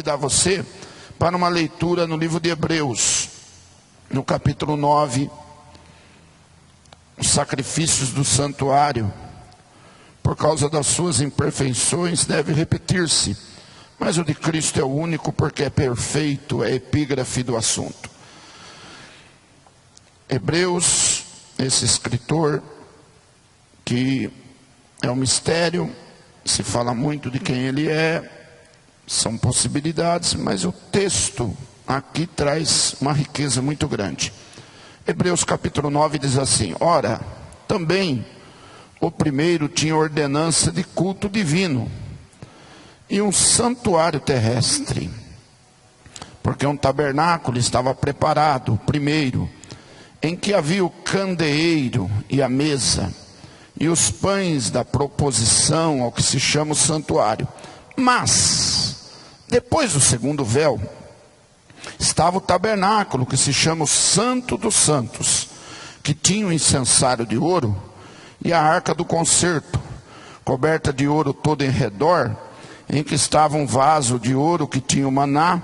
convidar você para uma leitura no livro de Hebreus, no capítulo 9, os sacrifícios do santuário, por causa das suas imperfeições, deve repetir-se, mas o de Cristo é o único, porque é perfeito, é epígrafe do assunto. Hebreus, esse escritor, que é um mistério, se fala muito de quem ele é, são possibilidades, mas o texto aqui traz uma riqueza muito grande. Hebreus capítulo 9 diz assim: ora, também o primeiro tinha ordenança de culto divino e um santuário terrestre, porque um tabernáculo estava preparado, o primeiro, em que havia o candeeiro e a mesa, e os pães da proposição ao que se chama o santuário. Mas, depois do segundo véu, estava o tabernáculo, que se chama o Santo dos Santos, que tinha um incensário de ouro, e a arca do concerto, coberta de ouro todo em redor, em que estava um vaso de ouro que tinha o maná,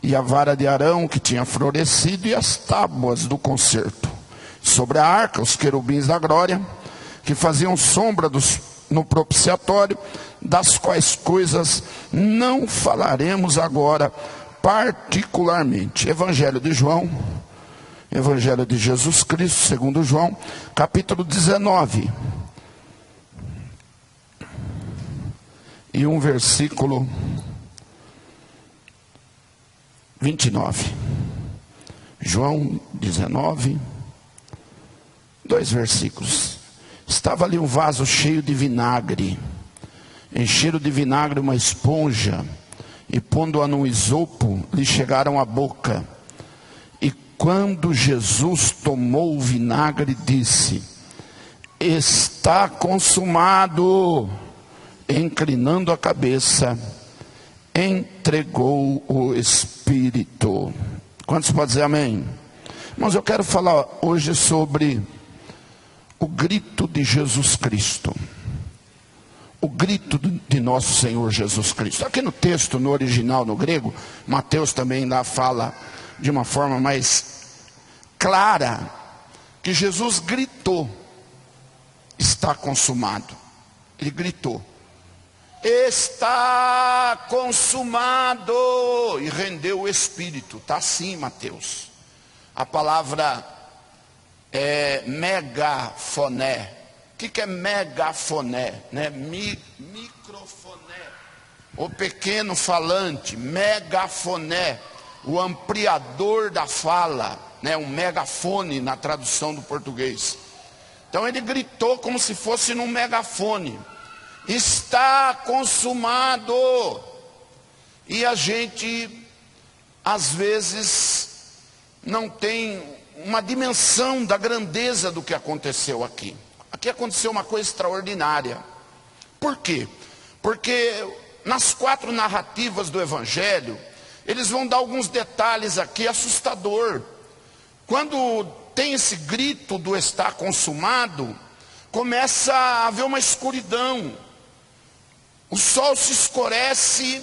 e a vara de Arão que tinha florescido, e as tábuas do concerto. Sobre a arca, os querubins da glória, que faziam sombra no propiciatório, das quais coisas não falaremos agora particularmente. Evangelho de João, Evangelho de Jesus Cristo, segundo João, capítulo 19. E um versículo 29. João 19, 2 versículos. Estava ali um vaso cheio de vinagre. Encheram de vinagre uma esponja, e pondo-a num isopo, lhe chegaram à boca. E quando Jesus tomou o vinagre, disse: está consumado. Inclinando a cabeça, entregou o Espírito. Quantos podem dizer amém? Mas eu quero falar hoje sobre o grito de Jesus Cristo. O grito de nosso Senhor Jesus Cristo. Aqui no texto, no original, no grego, Mateus também lá fala de uma forma mais clara, que Jesus gritou: está consumado. Ele gritou: está consumado, e rendeu o Espírito. Está assim, Mateus. A palavra é megafoné. O que é megafoné? Microfoné, o pequeno falante. Megafoné, o ampliador da fala, um megafone na tradução do português. Então ele gritou como se fosse num megafone: está consumado. E a gente às vezes não tem uma dimensão da grandeza do que aconteceu aqui. Aqui aconteceu uma coisa extraordinária. Por quê? Porque nas 4 narrativas do Evangelho, eles vão dar alguns detalhes aqui assustador. Quando tem esse grito do está consumado, começa a haver uma escuridão. O sol se escurece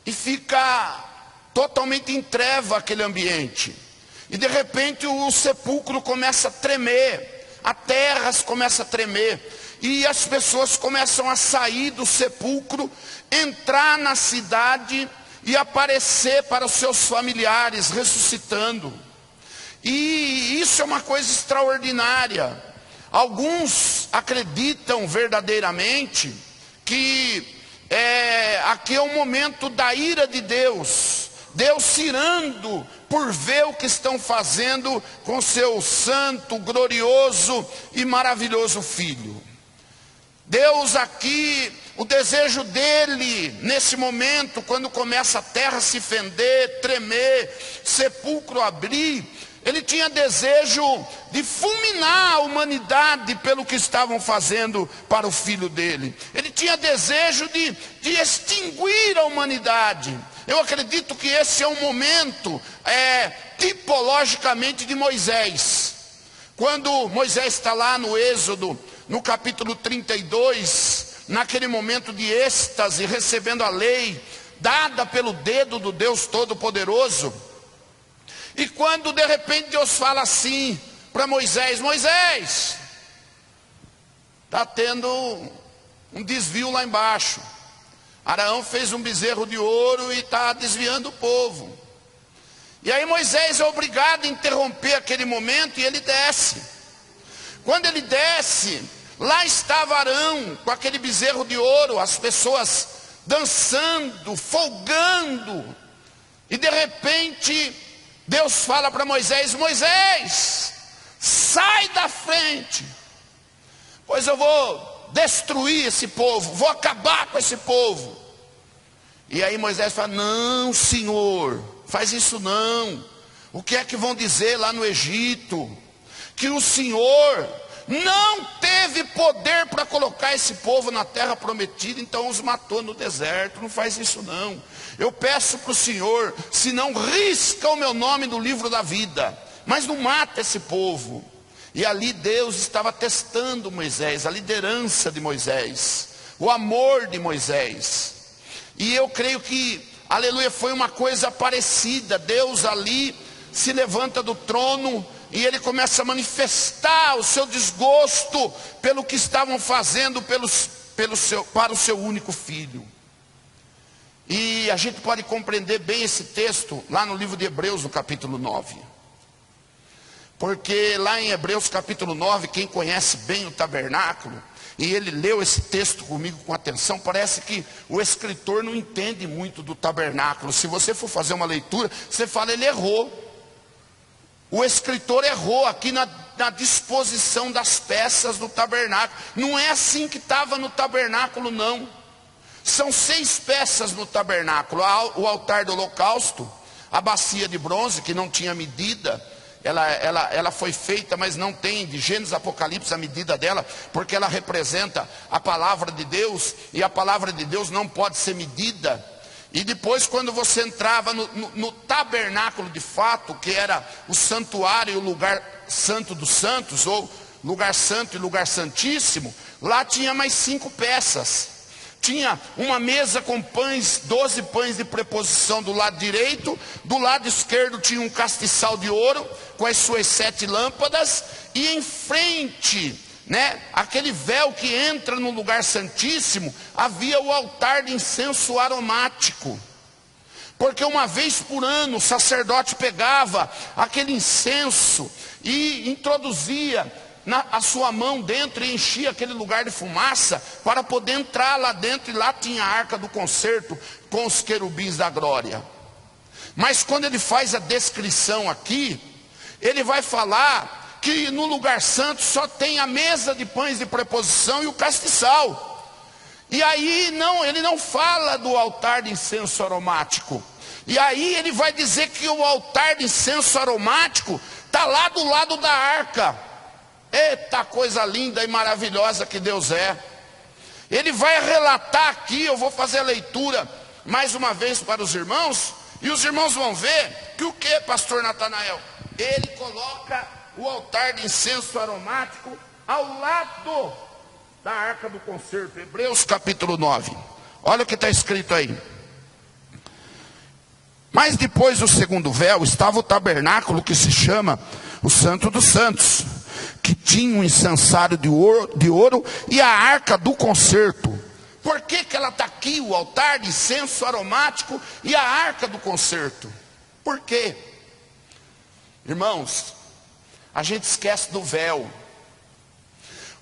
e fica totalmente em treva aquele ambiente. E de repente o sepulcro começa a tremer. A terra começa a tremer, e as pessoas começam a sair do sepulcro, entrar na cidade e aparecer para os seus familiares ressuscitando. E isso é uma coisa extraordinária. Alguns acreditam verdadeiramente que aqui é o momento da ira de Deus. Deus se irando por ver o que estão fazendo com seu santo, glorioso e maravilhoso Filho. Deus aqui, o desejo dele, nesse momento, quando começa a terra se fender, tremer, sepulcro abrir, ele tinha desejo de fulminar a humanidade pelo que estavam fazendo para o Filho dele. Ele tinha desejo de extinguir a humanidade. Eu acredito que esse é um momento tipologicamente de Moisés. Quando Moisés está lá no Êxodo, no capítulo 32, naquele momento de êxtase, recebendo a lei, dada pelo dedo do Deus Todo-Poderoso. E quando de repente Deus fala assim para Moisés: Moisés, está tendo um desvio lá embaixo. Araão fez um bezerro de ouro e está desviando o povo. E aí Moisés é obrigado a interromper aquele momento e ele desce. Quando ele desce, lá estava Arão com aquele bezerro de ouro, as pessoas dançando, folgando. E de repente Deus fala para Moisés: Moisés, sai da frente, pois eu vou destruir esse povo, vou acabar com esse povo. E aí Moisés fala: não, Senhor, faz isso não. O que é que vão dizer lá no Egito? Que o Senhor não teve poder para colocar esse povo na terra prometida, então os matou no deserto. Não faz isso não. Eu peço para o Senhor, se não risca o meu nome do livro da vida, mas não mata esse povo. E ali Deus estava testando Moisés, a liderança de Moisés, o amor de Moisés. E eu creio que, aleluia, foi uma coisa parecida. Deus ali se levanta do trono e ele começa a manifestar o seu desgosto pelo que estavam fazendo para o seu único filho. E a gente pode compreender bem esse texto lá no livro de Hebreus, no capítulo 9. Porque lá em Hebreus capítulo 9, quem conhece bem o tabernáculo, e ele leu esse texto comigo com atenção, parece que o escritor não entende muito do tabernáculo. Se você for fazer uma leitura, você fala: ele errou. O escritor errou aqui na disposição das peças do tabernáculo. Não é assim que estava no tabernáculo, não. São 6 peças no tabernáculo: o altar do holocausto, a bacia de bronze que não tinha medida. Ela foi feita, mas não tem de Gênesis a Apocalipse a medida dela, porque ela representa a palavra de Deus, e a palavra de Deus não pode ser medida. E depois, quando você entrava no tabernáculo de fato, que era o santuário e o lugar santo dos santos, ou lugar santo e lugar santíssimo, lá tinha mais 5 peças. Tinha uma mesa com pães, 12 pães de preposição do lado direito. Do lado esquerdo tinha um castiçal de ouro com as suas 7 lâmpadas. E em frente, aquele véu que entra no lugar santíssimo, havia o altar de incenso aromático. Porque uma vez por ano o sacerdote pegava aquele incenso e introduzia a sua mão dentro e enchia aquele lugar de fumaça para poder entrar lá dentro, e lá tinha a arca do concerto com os querubins da glória. Mas quando ele faz a descrição aqui, ele vai falar que no lugar santo só tem a mesa de pães de preposição e o castiçal. E aí ele não fala do altar de incenso aromático. E aí ele vai dizer que o altar de incenso aromático está lá do lado da arca. Eita coisa linda e maravilhosa que Deus é. Ele vai relatar aqui, eu vou fazer a leitura mais uma vez para os irmãos, e os irmãos vão ver que o que, pastor Natanael? Ele coloca o altar de incenso aromático ao lado da arca do concerto. Hebreus capítulo 9. Olha o que está escrito aí. Mas depois do segundo véu estava o tabernáculo que se chama o Santo dos Santos, que tinha um incensário de ouro e a arca do concerto. Por que ela está aqui, o altar de incenso aromático e a arca do concerto? Por quê? Irmãos, a gente esquece do véu.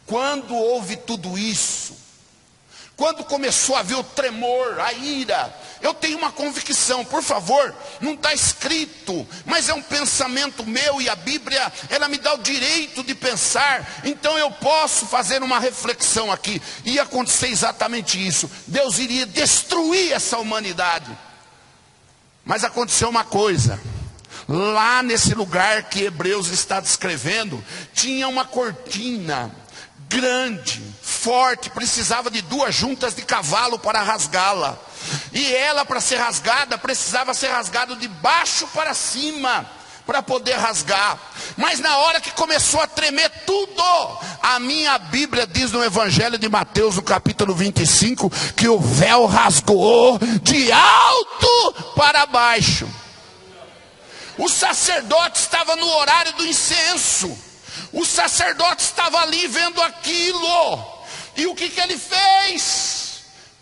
Quando houve tudo isso, quando começou a haver o tremor, a ira, eu tenho uma convicção, por favor, não está escrito, mas é um pensamento meu, e a Bíblia, ela me dá o direito de pensar, então eu posso fazer uma reflexão aqui. Ia acontecer exatamente isso: Deus iria destruir essa humanidade. Mas aconteceu uma coisa: lá nesse lugar que Hebreus está descrevendo, tinha uma cortina grande, forte, precisava de 2 juntas de cavalo para rasgá-la. E ela, para ser rasgada, precisava ser rasgada de baixo para cima, para poder rasgar. Mas na hora que começou a tremer tudo, a minha Bíblia diz no Evangelho de Mateus, no capítulo 25, que o véu rasgou de alto para baixo. O sacerdote estava no horário do incenso. O sacerdote estava ali vendo aquilo. E o que ele fez?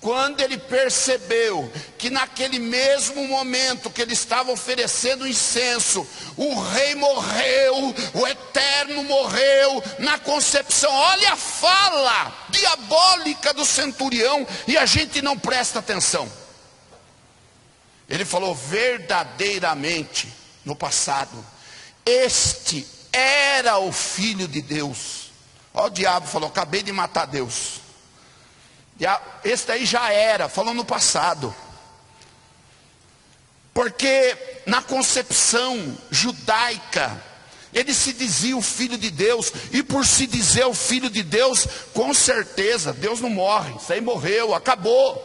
Quando ele percebeu que naquele mesmo momento que ele estava oferecendo incenso, o rei morreu, o eterno morreu na concepção. Olha a fala diabólica do centurião, e a gente não presta atenção. Ele falou: verdadeiramente, no passado, este era o Filho de Deus. Ó, o diabo falou: acabei de matar Deus. Esse daí já era, falou no passado. Porque na concepção judaica, ele se dizia o Filho de Deus. E por se dizer o Filho de Deus, com certeza, Deus não morre. Isso aí morreu, acabou.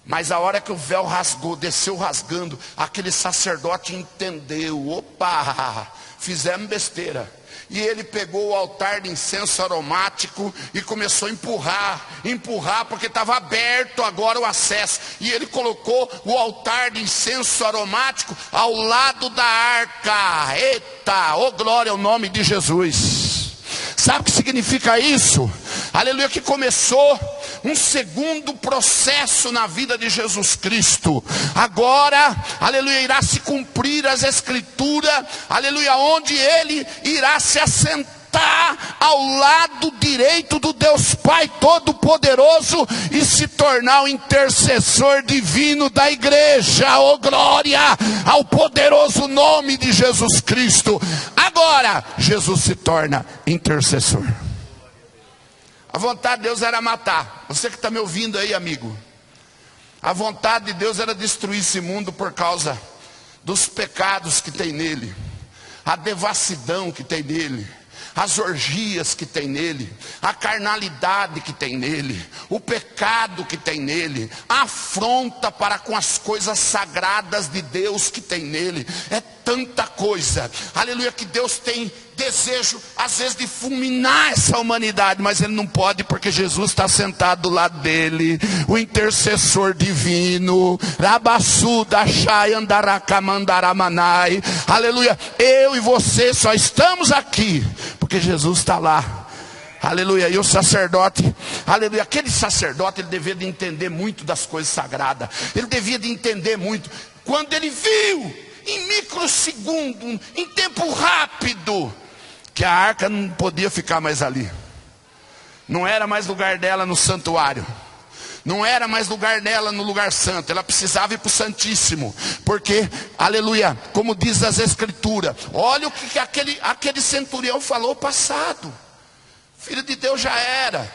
Mas a hora que o véu rasgou, desceu rasgando, aquele sacerdote entendeu: opa, fizemos besteira. E ele pegou o altar de incenso aromático e começou a empurrar, porque estava aberto agora o acesso. E ele colocou o altar de incenso aromático ao lado da arca. Eita, oh glória ao nome de Jesus. Sabe o que significa isso? Aleluia, que começou um segundo processo na vida de Jesus Cristo. Agora, aleluia, irá se cumprir as escrituras, aleluia, onde ele irá se assentar ao lado direito do Deus Pai Todo-Poderoso e se tornar o intercessor divino da igreja. Oh glória ao poderoso nome de Jesus Cristo. Agora, Jesus se torna intercessor. A vontade de Deus era matar. Você que está me ouvindo aí, amigo. A vontade de Deus era destruir esse mundo por causa dos pecados que tem nele, a devassidão que tem nele, as orgias que tem nele, a carnalidade que tem nele, o pecado que tem nele, a afronta para com as coisas sagradas de Deus que tem nele. É tanta coisa, aleluia, que Deus tem desejo às vezes de fulminar essa humanidade, mas ele não pode, porque Jesus está sentado do lado dele, o intercessor divino. Aleluia, eu e você só estamos aqui porque Jesus está lá. Aleluia, e o sacerdote, aleluia, aquele sacerdote, ele devia de entender muito das coisas sagradas. Ele devia de entender muito. Quando ele viu, em microsegundo, em tempo rápido, que a arca não podia ficar mais ali. Não era mais lugar dela no santuário. Não era mais lugar dela no lugar santo. Ela precisava ir para o Santíssimo. Porque, aleluia, como diz as Escrituras, olha o que aquele centurião falou passado. Filho de Deus já era.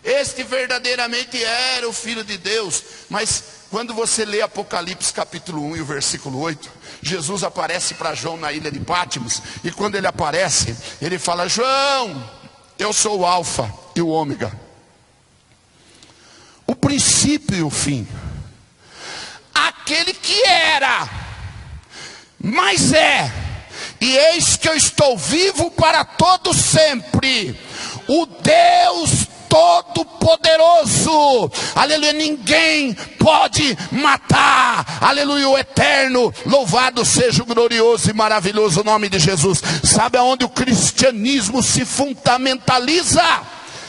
Este verdadeiramente era o Filho de Deus. Mas quando você lê Apocalipse capítulo 1 e o versículo 8, Jesus aparece para João na ilha de Pátimos. E quando ele aparece, ele fala: João, eu sou o Alfa e o Ômega, o princípio e o fim, aquele que era, mas é, e eis que eu estou vivo para todo sempre, o Deus Todo-Poderoso, aleluia, ninguém pode matar, aleluia, o eterno, louvado seja o glorioso e maravilhoso nome de Jesus. Sabe aonde o cristianismo se fundamentaliza?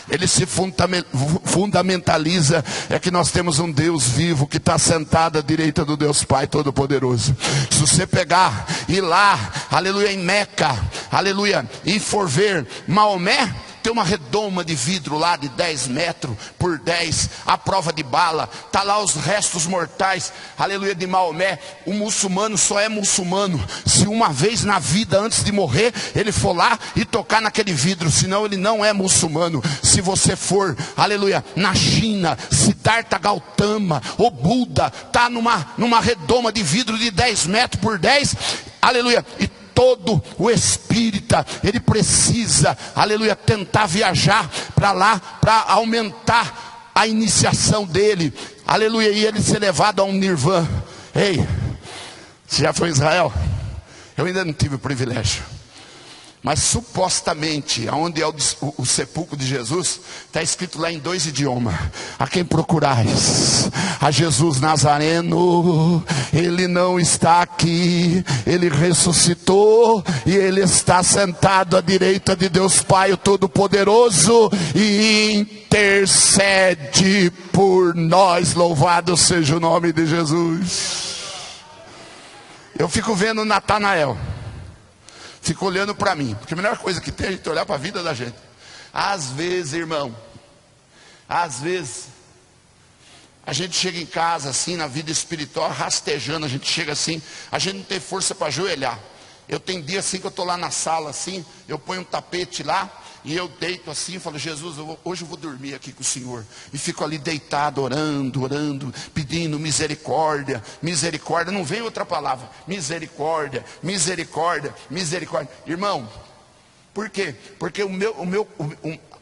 Ele se fundamentaliza, é que nós temos um Deus vivo que está sentado à direita do Deus Pai Todo-Poderoso. Se você pegar, ir lá, aleluia, em Meca, aleluia, e for ver Maomé, tem uma redoma de vidro lá de 10 metros por 10, a prova de bala, está lá os restos mortais, aleluia, de Maomé. O muçulmano só é muçulmano se uma vez na vida, antes de morrer, ele for lá e tocar naquele vidro, senão ele não é muçulmano. Se você for, aleluia, na China, Siddhartha Gautama, o Buda, está numa redoma de vidro de 10 metros por 10, aleluia, e todo o espírita, ele precisa, aleluia, tentar viajar para lá, para aumentar a iniciação dele, aleluia, e ele ser levado a um nirvana. Ei, você já foi em Israel? Eu ainda não tive o privilégio. Mas supostamente, onde é o sepulcro de Jesus, está escrito lá em 2 idiomas: a quem procurais? A Jesus Nazareno. Ele não está aqui, ele ressuscitou e ele está sentado à direita de Deus Pai o Todo-Poderoso e intercede por nós. Louvado seja o nome de Jesus. Eu fico vendo Natanael, fico olhando para mim, porque a melhor coisa que tem é a gente olhar para a vida da gente. Às vezes, irmão, às vezes a gente chega em casa assim, na vida espiritual, rastejando, a gente chega assim, a gente não tem força para ajoelhar. Eu tenho dia assim que eu estou lá na sala assim, eu ponho um tapete lá, e eu deito assim e falo: Jesus, hoje eu vou dormir aqui com o Senhor. E fico ali deitado, orando, pedindo misericórdia, misericórdia. Não vem outra palavra, misericórdia, misericórdia, misericórdia. Irmão, por quê? Porque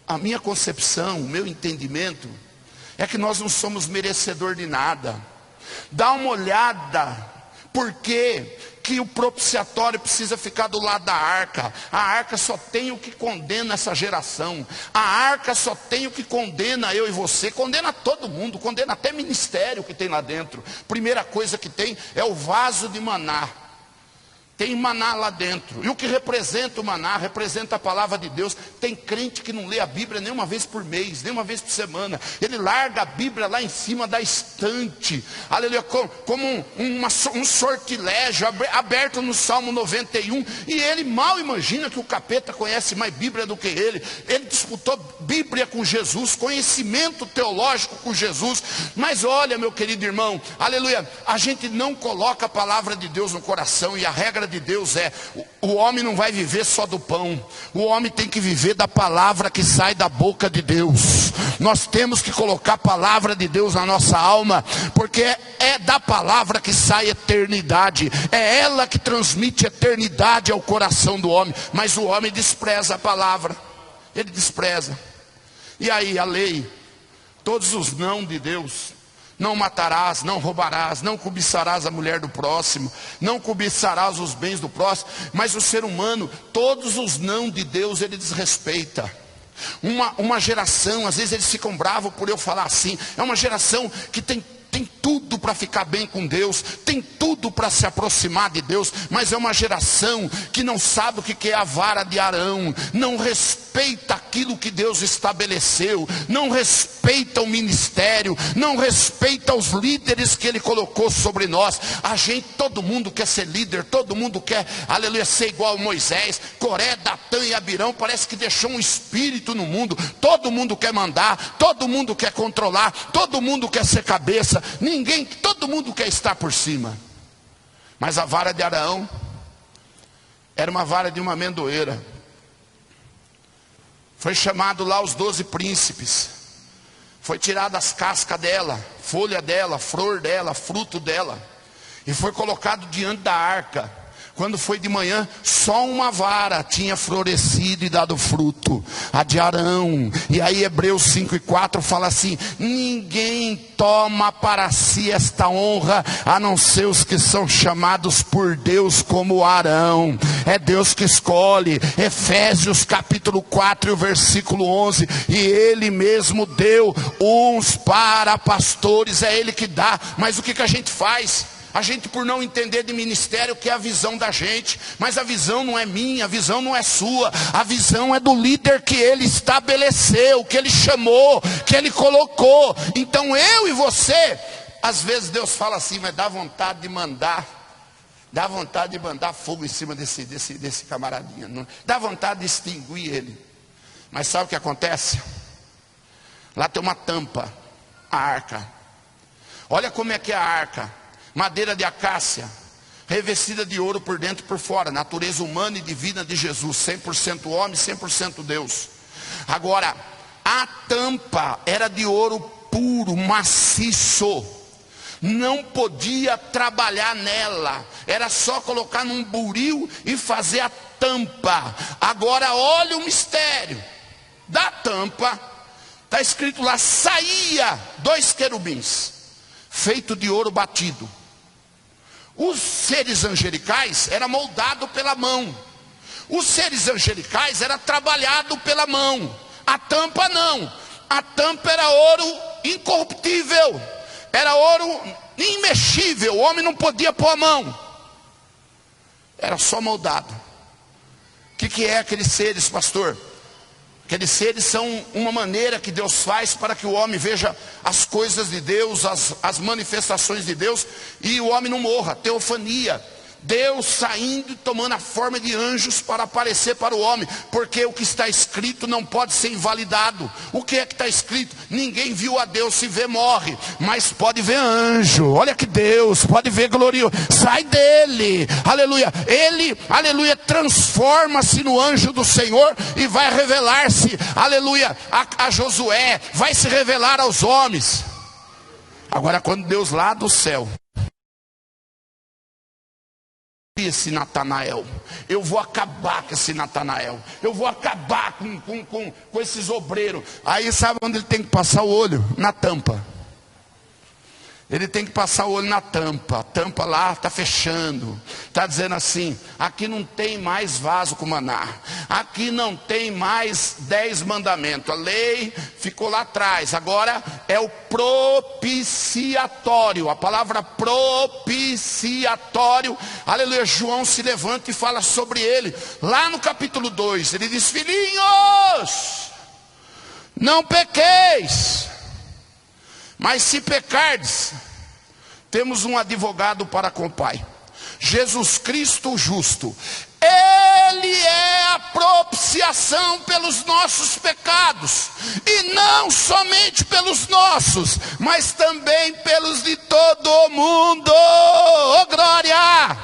a minha concepção, o meu entendimento é que nós não somos merecedor de nada. Dá uma olhada, por quê que o propiciatório precisa ficar do lado da arca? A arca só tem o que condena essa geração. A arca só tem o que condena eu e você. Condena todo mundo, condena até ministério que tem lá dentro. Primeira coisa que tem é o vaso de maná. Tem maná lá dentro. E o que representa o maná? Representa a palavra de Deus. Tem crente que não lê a Bíblia nem uma vez por mês, nem uma vez por semana. Ele larga a Bíblia lá em cima da estante. Aleluia, como um sortilégio aberto no Salmo 91. E ele mal imagina que o capeta conhece mais Bíblia do que ele. Ele disputou Bíblia com Jesus, conhecimento teológico com Jesus. Mas olha, meu querido irmão, aleluia, a gente não coloca a palavra de Deus no coração. E a regra de Deus é: o homem não vai viver só do pão, o homem tem que viver da palavra que sai da boca de Deus. Nós temos que colocar a palavra de Deus na nossa alma, porque é da palavra que sai eternidade, é ela que transmite eternidade ao coração do homem. Mas o homem despreza a palavra, ele despreza. E aí a lei, todos os não de Deus: não matarás, não roubarás, não cobiçarás a mulher do próximo, não cobiçarás os bens do próximo. Mas o ser humano, todos os não de Deus ele desrespeita. Uma geração, às vezes eles ficam bravos por eu falar assim, é uma geração que tem tudo para ficar bem com Deus, tem tudo para se aproximar de Deus, mas é uma geração que não sabe o que é a vara de Arão, não respeita aquilo que Deus estabeleceu, não respeita o ministério, não respeita os líderes que Ele colocou sobre nós. Todo mundo quer ser líder, todo mundo quer, aleluia, ser igual a Moisés. Coré, Datã e Abirão parece que deixou um espírito no mundo. Todo mundo quer mandar, todo mundo quer controlar, todo mundo quer ser cabeça. Todo mundo quer estar por cima. Mas a vara de Arão era uma vara de uma amendoeira. Foi chamado lá os 12 príncipes. Foi tirada as cascas dela, folha dela, flor dela, fruto dela, e foi colocado diante da arca. Quando foi de manhã, só uma vara tinha florescido e dado fruto, a de Arão. E aí Hebreus 5:4 fala assim: ninguém toma para si esta honra, a não ser os que são chamados por Deus como Arão. É Deus que escolhe. Efésios capítulo 4, versículo 11: e Ele mesmo deu uns para pastores. É Ele que dá. Mas o que a gente faz? A gente, por não entender de ministério, que é a visão da gente. Mas a visão não é minha, a visão não é sua. A visão é do líder que Ele estabeleceu, que Ele chamou, que Ele colocou. Então eu e você, às vezes Deus fala assim, mas dá vontade de mandar fogo em cima desse camaradinha. Não, dá vontade de extinguir ele. Mas sabe o que acontece? Lá tem uma tampa, a arca. Olha como é que é a arca: madeira de acácia, revestida de ouro por dentro e por fora, natureza humana e divina de Jesus, 100% homem, 100% Deus. Agora, a tampa era de ouro puro, maciço, não podia trabalhar nela, era só colocar num buril e fazer a tampa. Agora olha o mistério da tampa, está escrito lá: saía 2 querubins, feito de ouro batido. Os seres angelicais era moldado pela mão. Os seres angelicais era trabalhado pela mão. A tampa não. A tampa era ouro incorruptível. Era ouro imexível. O homem não podia pôr a mão. Era só moldado. O que é aqueles seres, pastor? Aqueles seres são uma maneira que Deus faz para que o homem veja as coisas de Deus, as manifestações de Deus, e o homem não morra. Teofania. Deus saindo e tomando a forma de anjos para aparecer para o homem, porque o que está escrito não pode ser invalidado. O que é que está escrito? Ninguém viu a Deus, se vê morre, mas pode ver anjo. Olha que Deus, pode ver glorioso, sai dele, aleluia. Ele, aleluia, transforma-se no anjo do Senhor e vai revelar-se, aleluia, a Josué, vai se revelar aos homens. Agora quando Deus lá do céu, esse Natanael, eu vou acabar com esse Natanael, eu vou acabar com esses obreiros. Aí sabe onde ele tem que passar o olho? Na tampa. Ele tem que passar o olho na tampa. A tampa lá está fechando. Está dizendo assim: aqui não tem mais vaso com maná. Aqui não tem mais 10 mandamentos. A lei ficou lá atrás. Agora é o propiciatório. A palavra propiciatório. Aleluia. João se levanta e fala sobre ele. Lá no capítulo 2. Ele diz: filhinhos, não pequeis. Mas se pecardes, temos um advogado para com o Pai, Jesus Cristo justo. Ele é a propiciação pelos nossos pecados, e não somente pelos nossos, mas também pelos de todo o mundo. Oh, glória!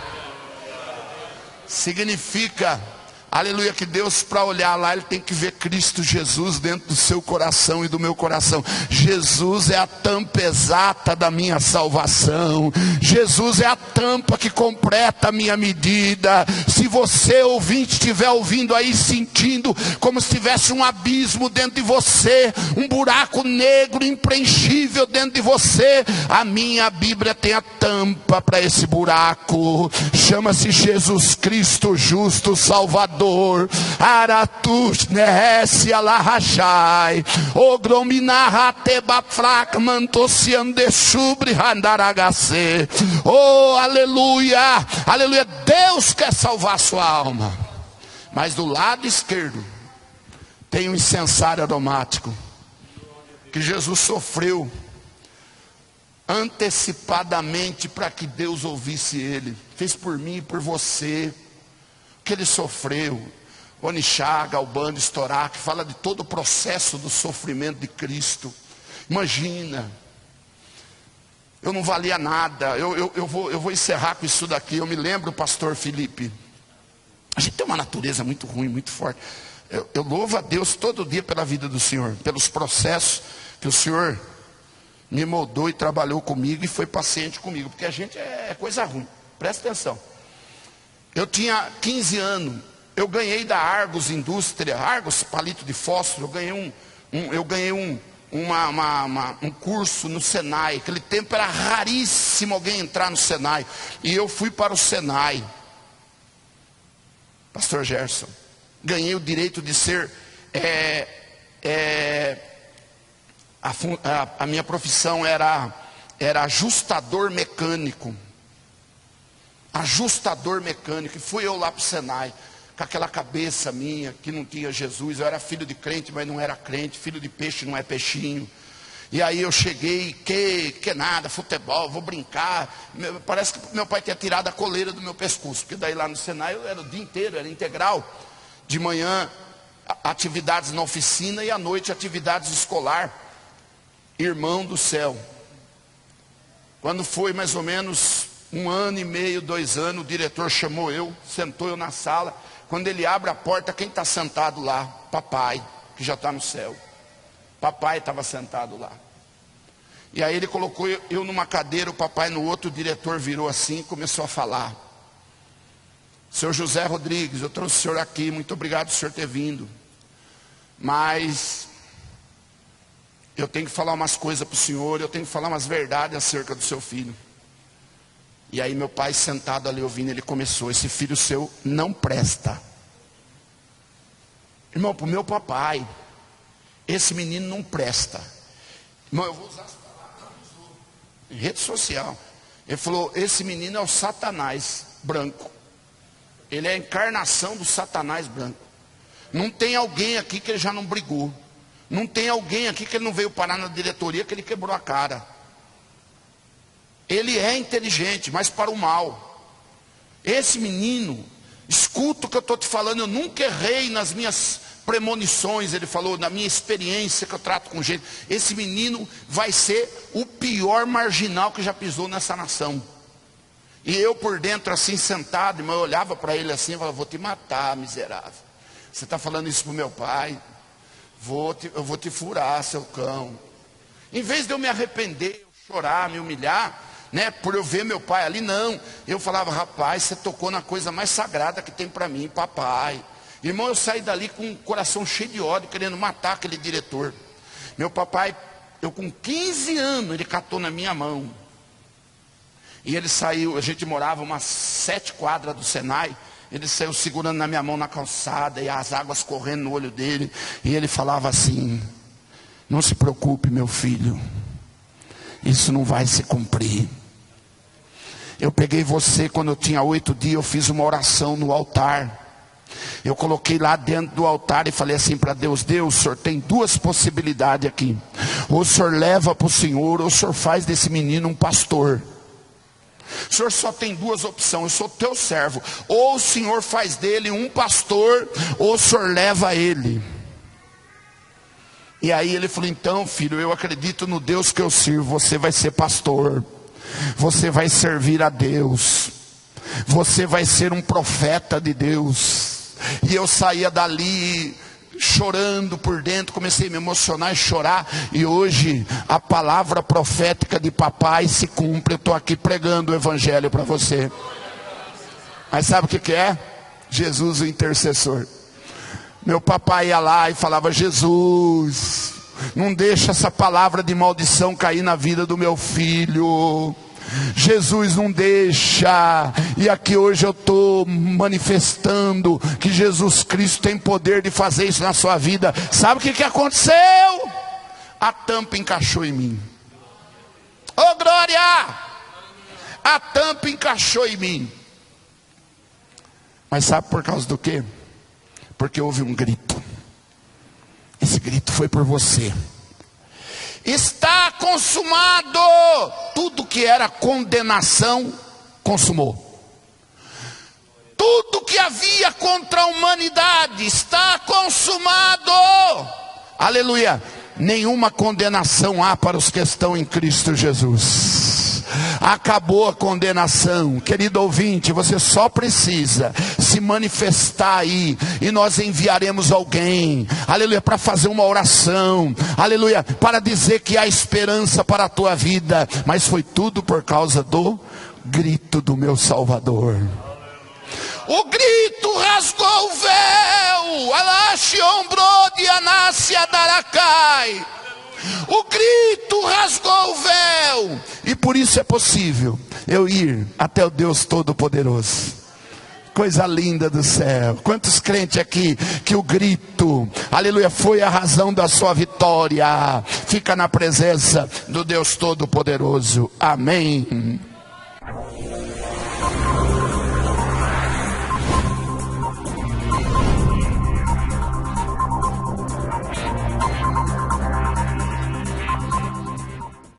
Significa, aleluia, que Deus, para olhar lá, Ele tem que ver Cristo Jesus dentro do seu coração e do meu coração. Jesus é a tampa exata da minha salvação. Jesus é a tampa que completa a minha medida. Se você, ouvinte, estiver ouvindo aí, sentindo como se tivesse um abismo dentro de você, um buraco negro impreenchível dentro de você, a minha Bíblia tem a tampa para esse buraco. Chama-se Jesus Cristo justo, Salvador. Aratus nehesse alahashai ogrominarra tebafrak mantociande subri handaragase. Oh, aleluia, aleluia. Deus quer salvar a sua alma, mas do lado esquerdo tem um incensário aromático que Jesus sofreu antecipadamente para que Deus ouvisse ele. Fez por mim e por você. Que ele sofreu. Onixá, Galbano, Estorá, que fala de todo o processo do sofrimento de Cristo. Imagina, eu não valia nada. Eu vou encerrar com isso daqui. Eu me lembro, pastor Felipe, a gente tem uma natureza muito ruim, muito forte. Eu louvo a Deus todo dia pela vida do Senhor, pelos processos que o Senhor me moldou e trabalhou comigo e foi paciente comigo, porque a gente é coisa ruim. Presta atenção. Eu tinha 15 anos, eu ganhei da Argos Indústria, Argos Palito de Fósforo, eu ganhei um curso no Senai. Aquele tempo era raríssimo alguém entrar no Senai, e eu fui para o Senai, pastor Gerson, ganhei o direito de ser, a minha profissão era ajustador mecânico. Ajustador mecânico. E fui eu lá para o Senai, com aquela cabeça minha, que não tinha Jesus. Eu era filho de crente, mas não era crente. Filho de peixe não é peixinho. E aí eu cheguei, que nada, futebol, vou brincar. Parece que meu pai tinha tirado a coleira do meu pescoço, porque daí lá no Senai eu era o dia inteiro, era integral. De manhã, atividades na oficina, e à noite, atividades escolar. Irmão do céu. Quando foi mais ou menos 1 ano e meio, 2 anos, o diretor chamou eu, sentou eu na sala. Quando ele abre a porta, quem está sentado lá? Papai, que já está no céu. Papai estava sentado lá. E aí ele colocou eu numa cadeira, o papai no outro. O diretor virou assim e começou a falar: Senhor José Rodrigues, eu trouxe o senhor aqui, muito obrigado por o senhor ter vindo, mas eu tenho que falar umas coisas para o senhor, eu tenho que falar umas verdades acerca do seu filho. E aí meu pai sentado ali ouvindo, ele começou: esse filho seu não presta. Irmão, para o meu papai, esse menino não presta. Irmão, eu vou usar as palavras em rede social. Ele falou: esse menino é o Satanás branco. Ele é a encarnação do Satanás branco. Não tem alguém aqui que ele já não brigou. Não tem alguém aqui que ele não veio parar na diretoria, que ele quebrou a cara. Ele é inteligente, mas para o mal. Esse menino, escuta o que eu estou te falando, eu nunca errei nas minhas premonições, ele falou, na minha experiência que eu trato com gente. Esse menino vai ser o pior marginal que já pisou nessa nação. E eu por dentro assim sentado, irmão, eu olhava para ele assim e falava: vou te matar, miserável. Você está falando isso para o meu pai? Eu vou te furar, seu cão. Em vez de eu me arrepender, eu chorar, me humilhar, né, por eu ver meu pai ali, não. Eu falava: rapaz, você tocou na coisa mais sagrada que tem para mim, papai. Irmão, eu saí dali com o coração cheio de ódio, querendo matar aquele diretor. Meu papai, eu com 15 anos, ele catou na minha mão. E ele saiu, a gente morava umas 7 quadras do Senai. Ele saiu segurando na minha mão na calçada, e as águas correndo no olho dele. E ele falava assim: não se preocupe, meu filho, isso não vai se cumprir. Eu peguei você quando eu tinha 8 dias, eu fiz uma oração no altar. Eu coloquei lá dentro do altar e falei assim para Deus: Deus, o Senhor tem 2 possibilidades aqui. Ou o Senhor leva para o Senhor, ou o Senhor faz desse menino um pastor. O Senhor só tem 2 opções, eu sou teu servo. Ou o Senhor faz dele um pastor, ou o Senhor leva ele. E aí ele falou: então filho, eu acredito no Deus que eu sirvo. Você vai ser pastor, você vai servir a Deus, você vai ser um profeta de Deus. E eu saía dali chorando por dentro, comecei a me emocionar e chorar. E hoje a palavra profética de papai se cumpre. Eu estou aqui pregando o evangelho para você. Mas sabe o que é? Jesus, o intercessor. Meu papai ia lá e falava: Jesus, não deixa essa palavra de maldição cair na vida do meu filho. Jesus, não deixa. E aqui hoje eu estou manifestando que Jesus Cristo tem poder de fazer isso na sua vida. Sabe o que aconteceu? A tampa encaixou em mim. Oh glória! A tampa encaixou em mim. Mas sabe por causa do quê? Porque houve um grito. Esse grito foi por você. Está consumado. Tudo que era condenação, consumou. Tudo que havia contra a humanidade está consumado. Aleluia. Nenhuma condenação há para os que estão em Cristo Jesus. Acabou a condenação. Querido ouvinte, você só precisa se manifestar aí, e nós enviaremos alguém, aleluia, para fazer uma oração, aleluia, para dizer que há esperança para a tua vida. Mas foi tudo por causa do grito do meu Salvador. O grito rasgou o véu. Alashi ombrou de anácia daracai. O grito rasgou o véu. E por isso é possível eu ir até o Deus Todo-Poderoso. Coisa linda do céu. Quantos crentes aqui que o grito, aleluia, foi a razão da sua vitória? Fica na presença do Deus Todo-Poderoso. Amém.